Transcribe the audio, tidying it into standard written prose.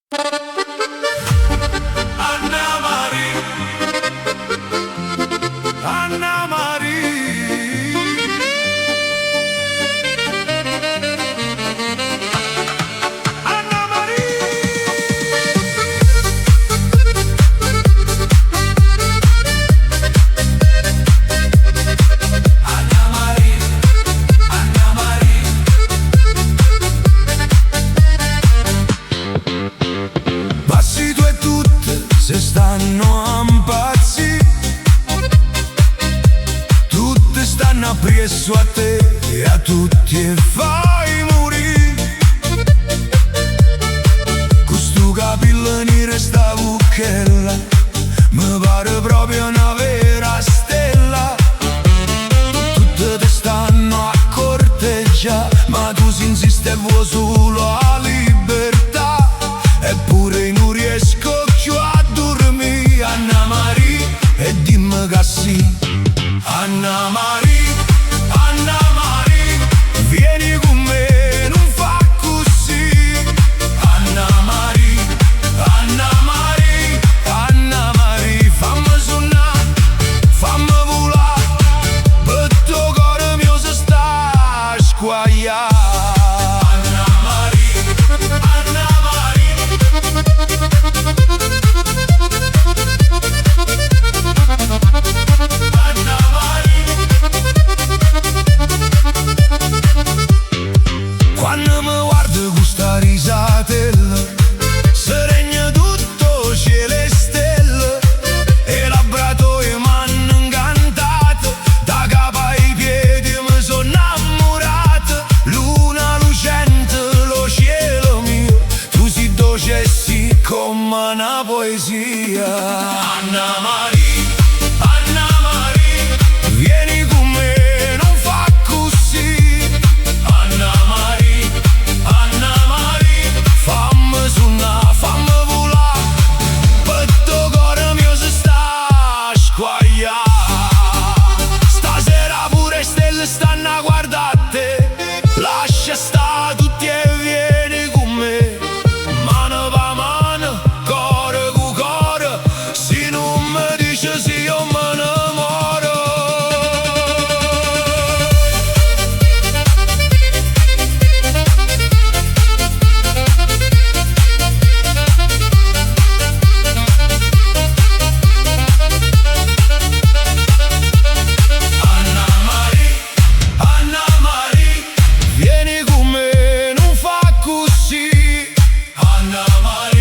Anna Maria, Anna Maria, Anna Maria. Anna Maria, Anna Maria. Passi tu e tutte se stanno a impazzi, tutte stanno appresso a te e a tutti e fai morire. Questo capillo nero sta bucchella mi pare proprio una vera stella. Tutte te stanno a corteggiare, ma tu si insiste e vuoi solo a libertà. Eppure non riesco più a dormire. Anna Maria, e dimmi che sì. Anna Maria, Anna Maria, vieni con me, non fa così. Anna Maria, Anna Maria, Anna Maria, fammi suonare, fammi volare, per tuo cuore mio se sta a squagliare. Anna Maria, Anna Maria. Anna Maria. Quando mi guardo con sta risatella, si regna tutto cielo e stelle, e l'abbratoio m'hanno incantato, da capo ai piedi mi sono innamorato. Luna lucente, lo cielo mio, tu sei dolce e sì come una poesia. Anna Maria, Anna Maria, vieni con me, non fa così. Anna Maria, Anna Maria, fammi suonare, fammi volare, per tuo cuore mio se sta a squagliare. Stasera pure stelle stanno a guardate, lascia sta tutti e vieni con me. Mano va mano, cuore cu cuore, se non mi dici sì io me ne moro. Anna Maria, Anna Maria, vieni con me, non fa così. Anna Maria.